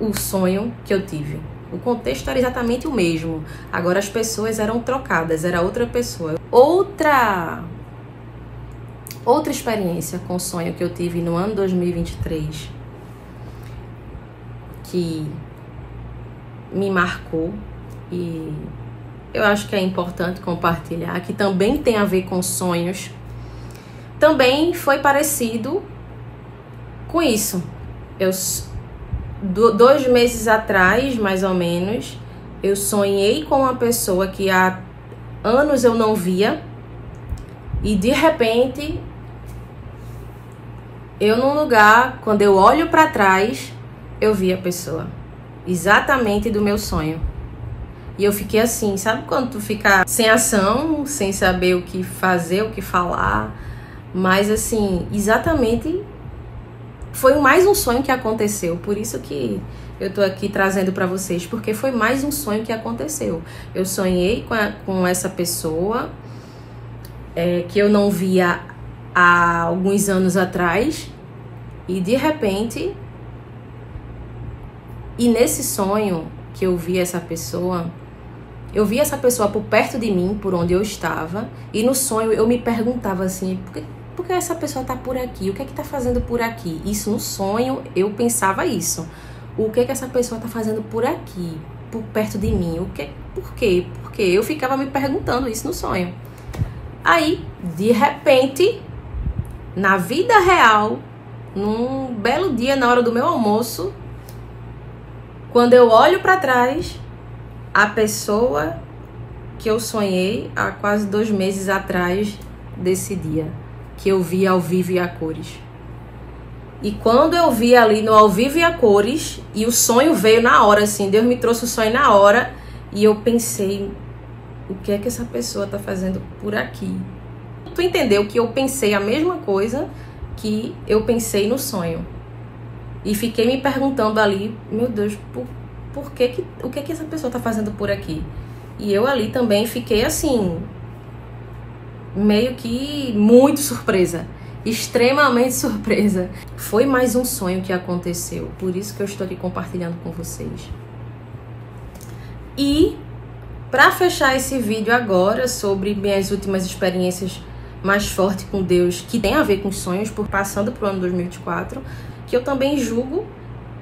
o sonho que eu tive. O contexto era exatamente o mesmo. Agora as pessoas eram trocadas, era outra pessoa. Outra experiência com sonho que eu tive no ano 2023, que me marcou e eu acho que é importante compartilhar, que também tem a ver com sonhos, também foi parecido com isso. 2 meses atrás, mais ou menos, eu sonhei com uma pessoa que há anos eu não via e de repente eu num lugar, quando eu olho para trás, eu vi a pessoa exatamente do meu sonho. E eu fiquei assim, sabe quando tu fica sem ação, sem saber o que fazer, o que falar, mas assim, exatamente foi mais um sonho que aconteceu. Por isso que eu tô aqui trazendo para vocês, porque foi mais um sonho que aconteceu. Eu sonhei com essa pessoa que eu não via há alguns anos atrás e de repente, e nesse sonho que eu vi essa pessoa, eu vi essa pessoa por perto de mim, por onde eu estava, e no sonho eu me perguntava assim, por que essa pessoa tá por aqui? O que é que tá fazendo por aqui? Isso no sonho eu pensava isso. O que é que essa pessoa tá fazendo por aqui? Por perto de mim? Por quê? Porque eu ficava me perguntando isso no sonho. Aí, de repente, na vida real, num belo dia, na hora do meu almoço, quando eu olho para trás, a pessoa que eu sonhei há quase 2 meses atrás desse dia, que eu vi ao vivo e a cores. E quando eu vi ali no ao vivo e a cores, e o sonho veio na hora, assim, Deus me trouxe o sonho na hora, e eu pensei, o que é que essa pessoa tá fazendo por aqui? Tu entendeu que eu pensei a mesma coisa que eu pensei no sonho. E fiquei me perguntando ali, meu Deus, o que é que essa pessoa tá fazendo por aqui? E eu ali também fiquei assim, meio que muito surpresa, extremamente surpresa. Foi mais um sonho que aconteceu, por isso que eu estou aqui compartilhando com vocês. E para fechar esse vídeo agora sobre minhas últimas experiências mais fortes com Deus, que tem a ver com sonhos, por passando pro ano 2024, que eu também julgo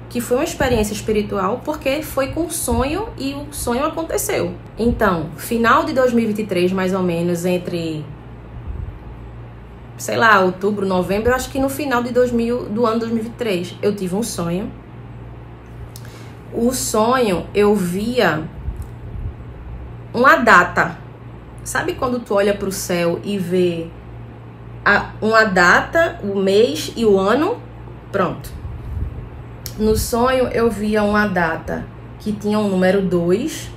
que foi uma experiência espiritual, porque foi com sonho e o sonho aconteceu. Então, final de 2023, mais ou menos, entre, sei lá, outubro, novembro, eu acho que no final do ano 2023, eu tive um sonho. O sonho, eu via uma data. Sabe quando tu olha pro céu e vê uma data, o mês e o ano? Pronto. No sonho eu via uma data que tinha o número 2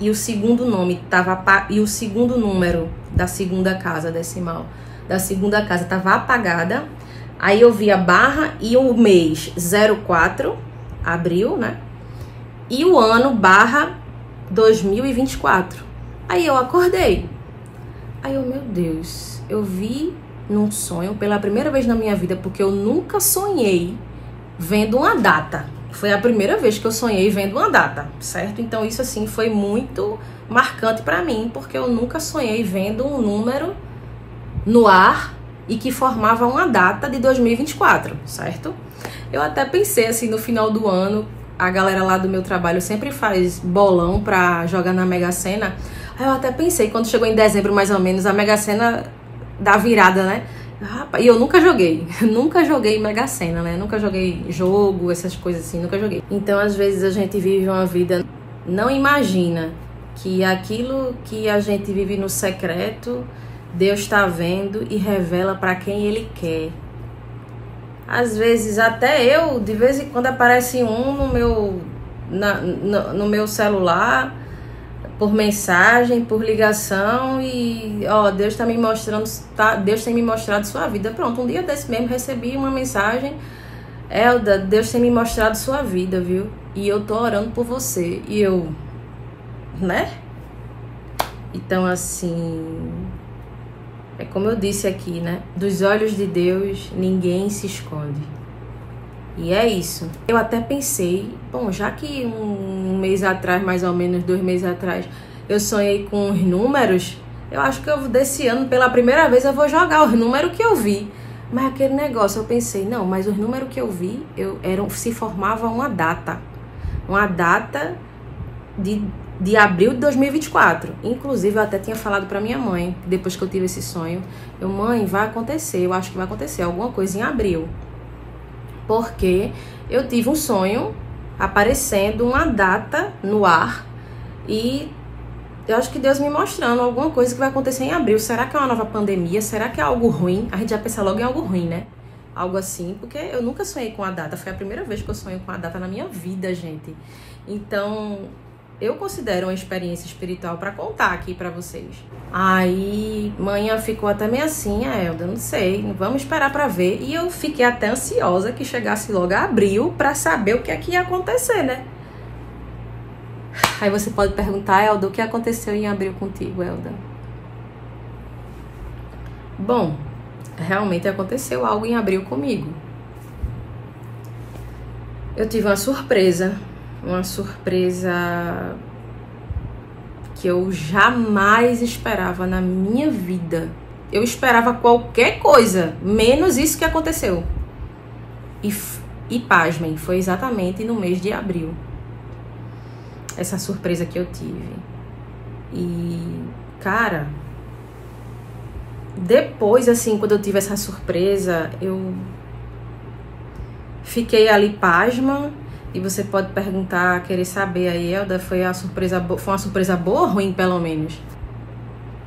e o segundo número da segunda casa decimal da segunda casa estava apagada. Aí eu via barra e o mês 04, abril, né? E o ano barra 2024. Aí eu acordei. Aí eu, meu Deus, eu vi num sonho pela primeira vez na minha vida, porque eu nunca sonhei vendo uma data. Foi a primeira vez que eu sonhei vendo uma data, certo? Então isso assim foi muito marcante pra mim, porque eu nunca sonhei vendo um número no ar e que formava uma data de 2024, certo? Eu até pensei assim, no final do ano, a galera lá do meu trabalho sempre faz bolão pra jogar na Mega Sena. Aí eu até pensei, quando chegou em dezembro mais ou menos, a Mega Sena dá virada, né? E eu nunca joguei Mega Sena, né? Nunca joguei jogo, essas coisas assim, nunca joguei. Então, às vezes, a gente vive uma vida, não imagina que aquilo que a gente vive no secreto, Deus está vendo e revela para quem Ele quer. Às vezes, até eu, de vez em quando aparece um no meu celular, por mensagem, por ligação e Deus tá me mostrando, Deus tem me mostrado sua vida. Pronto, um dia desse mesmo recebi uma mensagem: Elda, Deus tem me mostrado sua vida, viu? E eu tô orando por você. E eu, né? Então, assim, é como eu disse aqui, né? Dos olhos de Deus, ninguém se esconde. E é isso. Eu até pensei, bom, já que um mês atrás, mais ou menos 2 meses atrás, eu sonhei com os números, eu acho que desse ano, pela primeira vez, eu vou jogar os números que eu vi. Mas aquele negócio, eu pensei, não, mas os números que eu vi, se formava uma data. Uma data de abril de 2024. Inclusive, eu até tinha falado pra minha mãe, depois que eu tive esse sonho, mãe, vai acontecer, eu acho que vai acontecer alguma coisa em abril. Porque eu tive um sonho aparecendo uma data no ar e eu acho que Deus me mostrando alguma coisa que vai acontecer em abril. Será que é uma nova pandemia? Será que é algo ruim? A gente já pensa logo em algo ruim, né? Algo assim, porque eu nunca sonhei com a data. Foi a primeira vez que eu sonhei com a data na minha vida, gente. Então, eu considero uma experiência espiritual para contar aqui para vocês. Aí, manhã ficou até meio assim, Elda, não sei, vamos esperar para ver. E eu fiquei até ansiosa que chegasse logo a abril para saber o que é que ia acontecer, né? Aí você pode perguntar, Elda, o que aconteceu em abril contigo, Elda? Bom, realmente aconteceu algo em abril comigo. Eu tive uma surpresa que eu jamais esperava na minha vida. Eu esperava qualquer coisa, menos isso que aconteceu. E pasmem, foi exatamente no mês de abril. Essa surpresa que eu tive. E, cara, depois, assim, quando eu tive essa surpresa, eu fiquei ali pasma. E você pode perguntar, querer saber aí, Elda, foi uma surpresa boa ou ruim, pelo menos?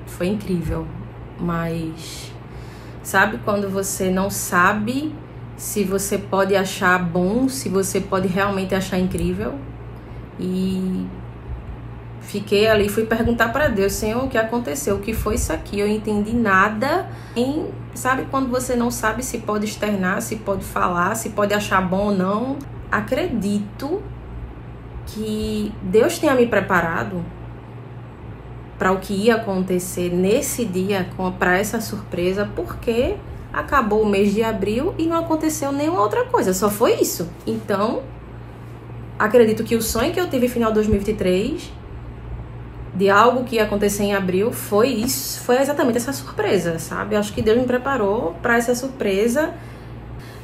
Foi incrível, mas sabe quando você não sabe se você pode achar bom, se você pode realmente achar incrível? E fiquei ali, fui perguntar para Deus, Senhor, o que aconteceu? O que foi isso aqui? Eu não entendi nada. Sabe quando você não sabe se pode externar, se pode falar, se pode achar bom ou não? Acredito que Deus tenha me preparado para o que ia acontecer nesse dia, para essa surpresa, porque acabou o mês de abril e não aconteceu nenhuma outra coisa, só foi isso. Então, acredito que o sonho que eu tive no final de 2023, de algo que ia acontecer em abril, foi isso, foi exatamente essa surpresa, sabe? Eu acho que Deus me preparou para essa surpresa.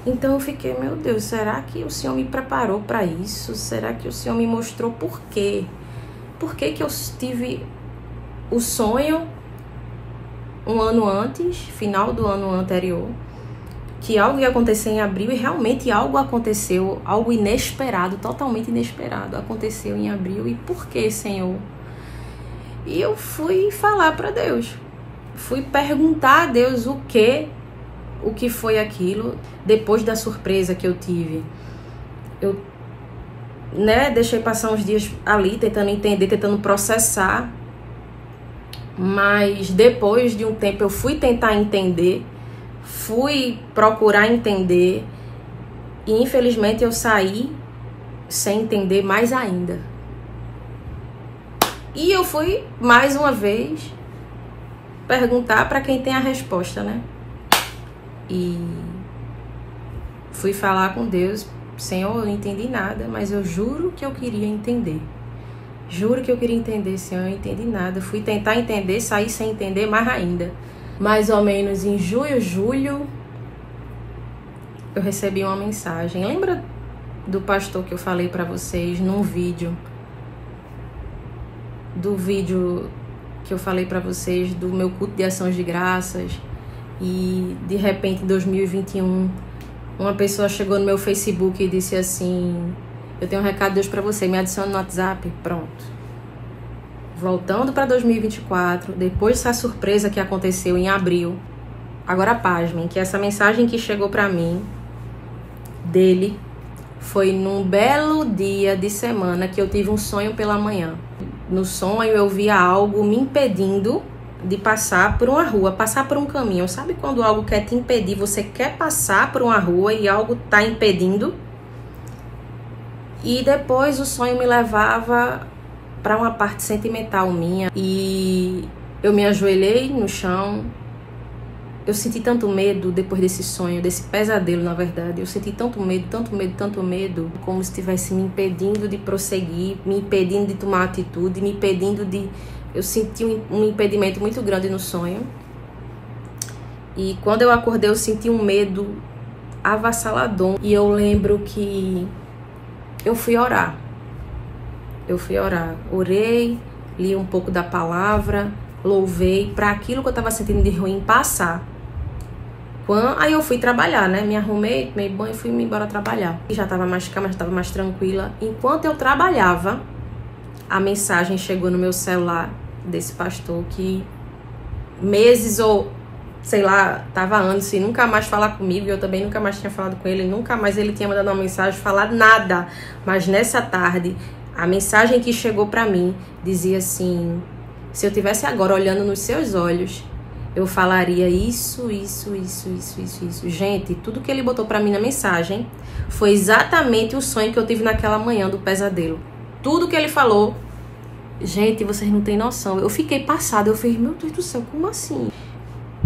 Então eu fiquei, meu Deus, será que o Senhor me preparou para isso? Será que o Senhor me mostrou por quê? Por que que eu tive o sonho um ano antes, final do ano anterior, que algo ia acontecer em abril e realmente algo aconteceu, algo inesperado, totalmente inesperado, aconteceu em abril. E por que, Senhor? E eu fui falar para Deus, fui perguntar a Deus o que foi aquilo, depois da surpresa que eu tive. Eu, deixei passar uns dias ali, tentando entender, tentando processar, mas depois de um tempo eu fui tentar entender, fui procurar entender, e infelizmente eu saí sem entender mais ainda. E eu fui, mais uma vez, perguntar para quem tem a resposta, né? E fui falar com Deus, Senhor, eu não entendi nada, mas eu juro que eu queria entender. Juro que eu queria entender, Senhor, eu não entendi nada. Fui tentar entender, saí sem entender mais ainda. Mais ou menos em julho, eu recebi uma mensagem. Lembra do pastor que eu falei pra vocês num vídeo? Do vídeo que eu falei pra vocês do meu culto de ações de graças? E de repente, em 2021, uma pessoa chegou no meu Facebook e disse assim: eu tenho um recado de Deus pra você, me adicione no WhatsApp. Pronto. Voltando para 2024, depois dessa surpresa que aconteceu em abril, agora pasmem, que essa mensagem que chegou pra mim, dele, foi num belo dia de semana que eu tive um sonho pela manhã. No sonho eu via algo me impedindo de passar por uma rua, passar por um caminho. Sabe quando algo quer te impedir, você quer passar por uma rua e algo tá impedindo? E depois o sonho me levava para uma parte sentimental minha e eu me ajoelhei no chão. Eu senti tanto medo depois desse sonho, desse pesadelo, na verdade. Eu senti tanto medo, como se estivesse me impedindo de prosseguir, me impedindo de tomar atitude, me impedindo de... Eu senti um impedimento muito grande no sonho. E quando eu acordei, eu senti um medo avassalador. E eu lembro que eu fui orar. Orei, li um pouco da palavra, louvei para aquilo que eu estava sentindo de ruim passar. Aí eu fui trabalhar, né? Me arrumei, tomei banho e fui embora trabalhar. E já estava mais calma, já estava mais tranquila. Enquanto eu trabalhava, a mensagem chegou no meu celular desse pastor que meses ou, sei lá, tava anos sem nunca mais falar comigo. E eu também nunca mais tinha falado com ele. Nunca mais ele tinha mandado uma mensagem, falado nada. Mas nessa tarde, a mensagem que chegou pra mim dizia assim: se eu tivesse agora olhando nos seus olhos, eu falaria isso. Gente, tudo que ele botou pra mim na mensagem foi exatamente o sonho que eu tive naquela manhã do pesadelo. Tudo que ele falou, gente, vocês não têm noção. Eu fiquei passada, eu falei, meu Deus do céu, como assim?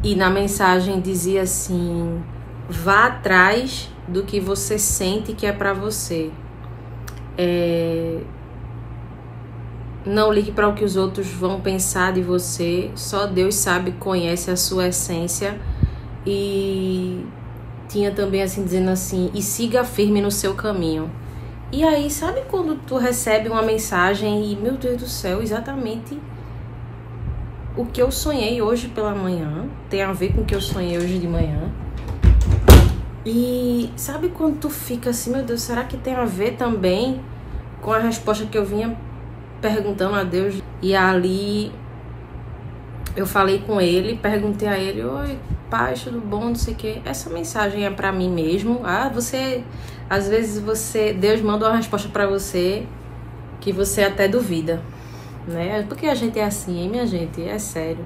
E na mensagem dizia assim: vá atrás do que você sente que é pra você. Não ligue para o que os outros vão pensar de você. Só Deus sabe, conhece a sua essência. E tinha também assim, dizendo assim: e siga firme no seu caminho. E aí, sabe quando tu recebe uma mensagem e, meu Deus do céu, exatamente o que eu sonhei hoje pela manhã tem a ver com o que eu sonhei hoje de manhã. E sabe quando tu fica assim, meu Deus, será que tem a ver também com a resposta que eu vinha perguntando a Deus? E ali eu falei com ele, perguntei a ele: oi, pai, tudo bom, não sei o que. Essa mensagem é pra mim mesmo? Às vezes Deus manda uma resposta pra você que você até duvida, né? Porque a gente é assim, hein, minha gente? É sério.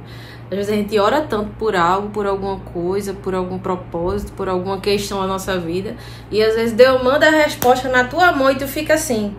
Às vezes a gente ora tanto por algo, por alguma coisa, por algum propósito, por alguma questão da nossa vida, e às vezes Deus manda a resposta na tua mão e tu fica assim: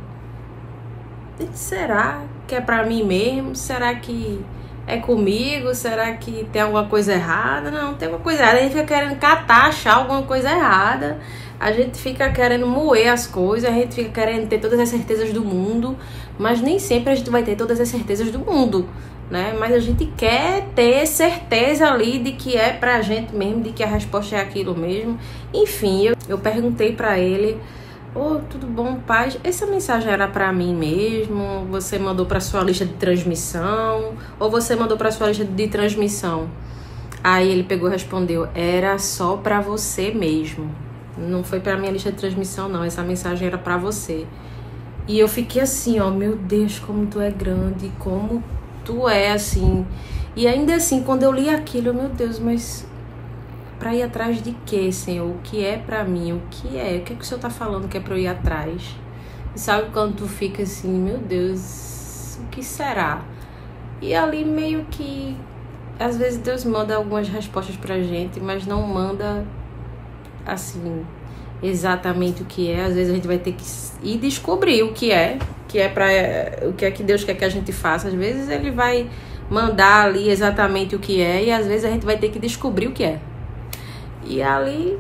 será que é pra mim mesmo? Será que é comigo? Será que tem alguma coisa errada? Não, tem alguma coisa errada. A gente fica querendo achar alguma coisa errada. A gente fica querendo moer as coisas. A gente fica querendo ter todas as certezas do mundo. Mas nem sempre a gente vai ter todas as certezas do mundo, né? Mas a gente quer ter certeza ali de que é pra gente mesmo, de que a resposta é aquilo mesmo. Enfim, eu perguntei pra ele: tudo bom, pai? Essa mensagem era pra mim mesmo? Você mandou pra sua lista de transmissão? Ou você mandou pra sua lista de transmissão? Aí ele pegou e respondeu: era só pra você mesmo. Não foi pra minha lista de transmissão, não. Essa mensagem era pra você. E eu fiquei assim, meu Deus, como tu é grande, como tu é assim. E ainda assim, quando eu li aquilo, meu Deus, mas pra ir atrás de quê, Senhor? O que é pra mim? O que é? O que é que o Senhor tá falando que é pra eu ir atrás? E sabe quando tu fica assim, meu Deus, o que será? E ali meio que, às vezes Deus manda algumas respostas pra gente, mas não manda, assim, exatamente o que é. Às vezes a gente vai ter que ir descobrir o que é que Deus quer que a gente faça. Às vezes ele vai mandar ali exatamente o que é, e às vezes a gente vai ter que descobrir o que é. E ali,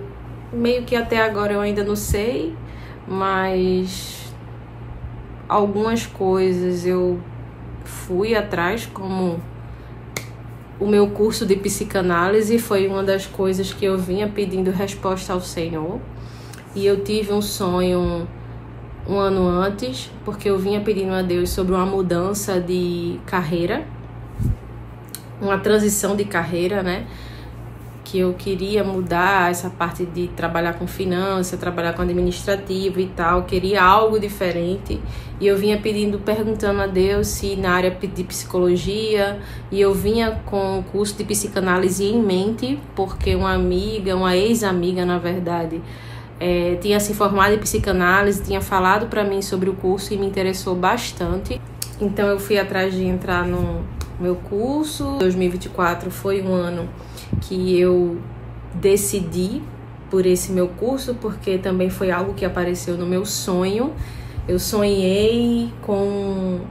meio que até agora eu ainda não sei, mas algumas coisas eu fui atrás, como o meu curso de psicanálise foi uma das coisas que eu vinha pedindo resposta ao Senhor. E eu tive um sonho um ano antes, porque eu vinha pedindo a Deus sobre uma mudança de carreira, uma transição de carreira, né? Que eu queria mudar essa parte de trabalhar com finanças, trabalhar com administrativo e tal, queria algo diferente. E eu vinha perguntando a Deus se na área de psicologia, e eu vinha com o curso de psicanálise em mente, porque uma ex-amiga, na verdade, tinha se formado em psicanálise, tinha falado para mim sobre o curso e me interessou bastante. Então eu fui atrás de entrar no meu curso. 2024 foi um ano que eu decidi por esse meu curso, porque também foi algo que apareceu no meu sonho. Eu sonhei com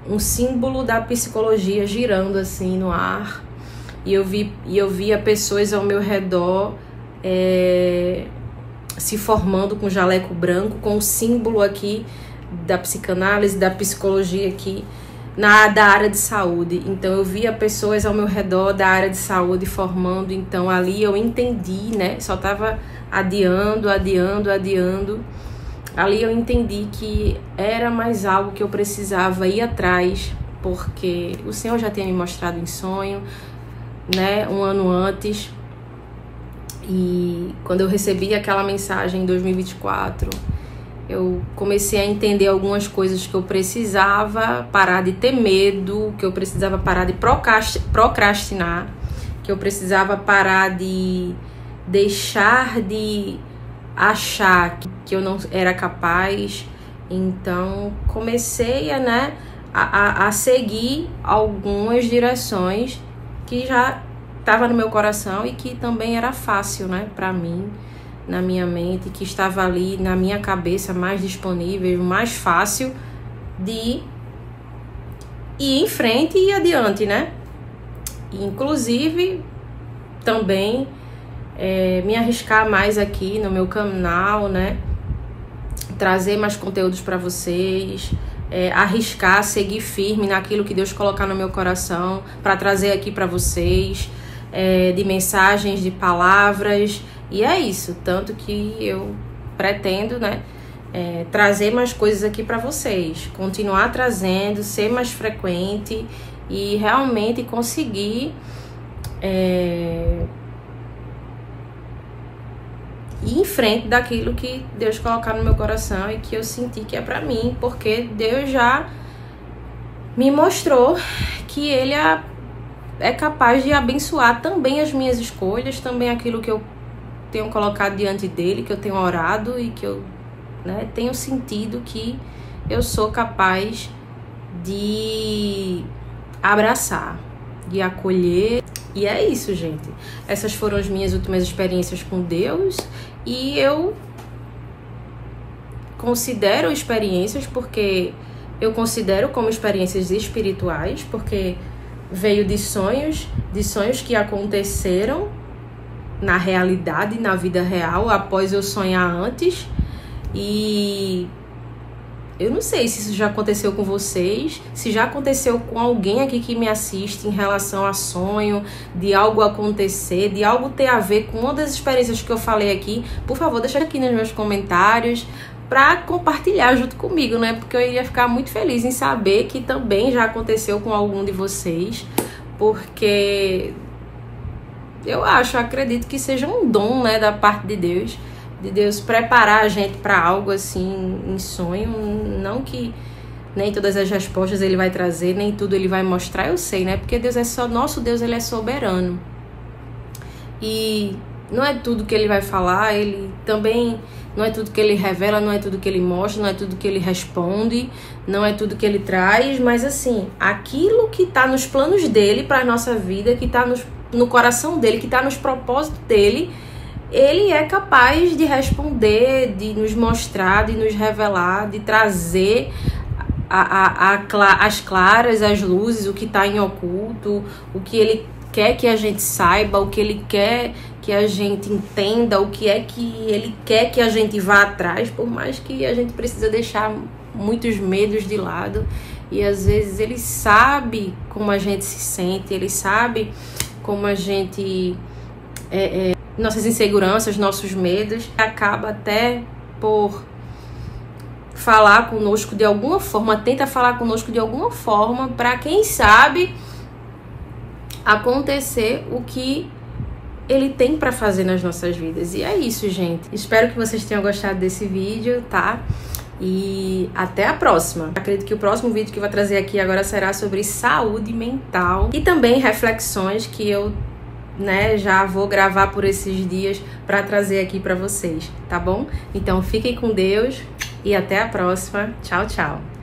um símbolo da psicologia girando assim no ar, e eu via pessoas ao meu redor se formando com jaleco branco, com o símbolo aqui da psicanálise, da psicologia aqui da área de saúde. Então eu via pessoas ao meu redor da área de saúde formando. Então ali eu entendi, né? Só tava adiando. Ali eu entendi que era mais algo que eu precisava ir atrás, porque o Senhor já tinha me mostrado em sonho, né? Um ano antes. E quando eu recebi aquela mensagem em 2024, eu comecei a entender algumas coisas que eu precisava parar de ter medo, que eu precisava parar de procrastinar, que eu precisava parar de deixar de achar que eu não era capaz. Então comecei a seguir algumas direções que já estava no meu coração e que também era fácil, né, para mim, na minha mente, que estava ali na minha cabeça, mais disponível, mais fácil de ir em frente e ir adiante, né? Inclusive também me arriscar mais aqui no meu canal, né? Trazer mais conteúdos para vocês, arriscar, seguir firme naquilo que Deus colocar no meu coração para trazer aqui para vocês, de mensagens, de palavras. E é isso, tanto que eu pretendo, né, trazer mais coisas aqui para vocês, continuar trazendo, ser mais frequente e realmente conseguir ir em frente daquilo que Deus colocar no meu coração e que eu senti que é para mim, porque Deus já me mostrou que Ele é capaz de abençoar também as minhas escolhas, também aquilo que eu tenho colocado diante dele, que eu tenho orado e que eu, né, tenho sentido que eu sou capaz de abraçar, de acolher. E é isso, gente. Essas foram as minhas últimas experiências com Deus e eu considero experiências, porque eu considero como experiências espirituais, porque veio de sonhos que aconteceram na realidade, na vida real, após eu sonhar antes. E eu não sei se isso já aconteceu com vocês, se já aconteceu com alguém aqui que me assiste em relação a sonho, de algo acontecer, de algo ter a ver com uma das experiências que eu falei aqui. Por favor, deixa aqui nos meus comentários para compartilhar junto comigo, né? Porque eu iria ficar muito feliz em saber que também já aconteceu com algum de vocês, porque eu acredito que seja um dom, né, da parte de Deus preparar a gente para algo assim em sonho. Não que nem todas as respostas Ele vai trazer, nem tudo Ele vai mostrar, eu sei, né? Porque nosso Deus, Ele é soberano. E não é tudo que Ele vai falar, Ele também não é tudo que Ele revela, não é tudo que Ele mostra, não é tudo que Ele responde, não é tudo que Ele traz, mas assim, aquilo que está nos planos dEle para a nossa vida, que está no coração dEle, que está nos propósitos dEle, Ele é capaz de responder, de nos mostrar, de nos revelar, de trazer as claras, as luzes, o que está em oculto, o que Ele quer que a gente saiba, o que Ele quer que a gente entenda, o que é que Ele quer que a gente vá atrás, por mais que a gente precisa deixar muitos medos de lado. E às vezes Ele sabe como a gente se sente, Ele sabe como a gente... nossas inseguranças, nossos medos, acaba até por falar conosco de alguma forma, tenta falar conosco de alguma forma, para quem sabe acontecer o que Ele tem para fazer nas nossas vidas. E é isso, gente. Espero que vocês tenham gostado desse vídeo, tá? E até a próxima. Acredito que o próximo vídeo que eu vou trazer aqui agora será sobre saúde mental e também reflexões que eu já vou gravar por esses dias para trazer aqui para vocês, tá bom? Então fiquem com Deus e até a próxima. Tchau, tchau.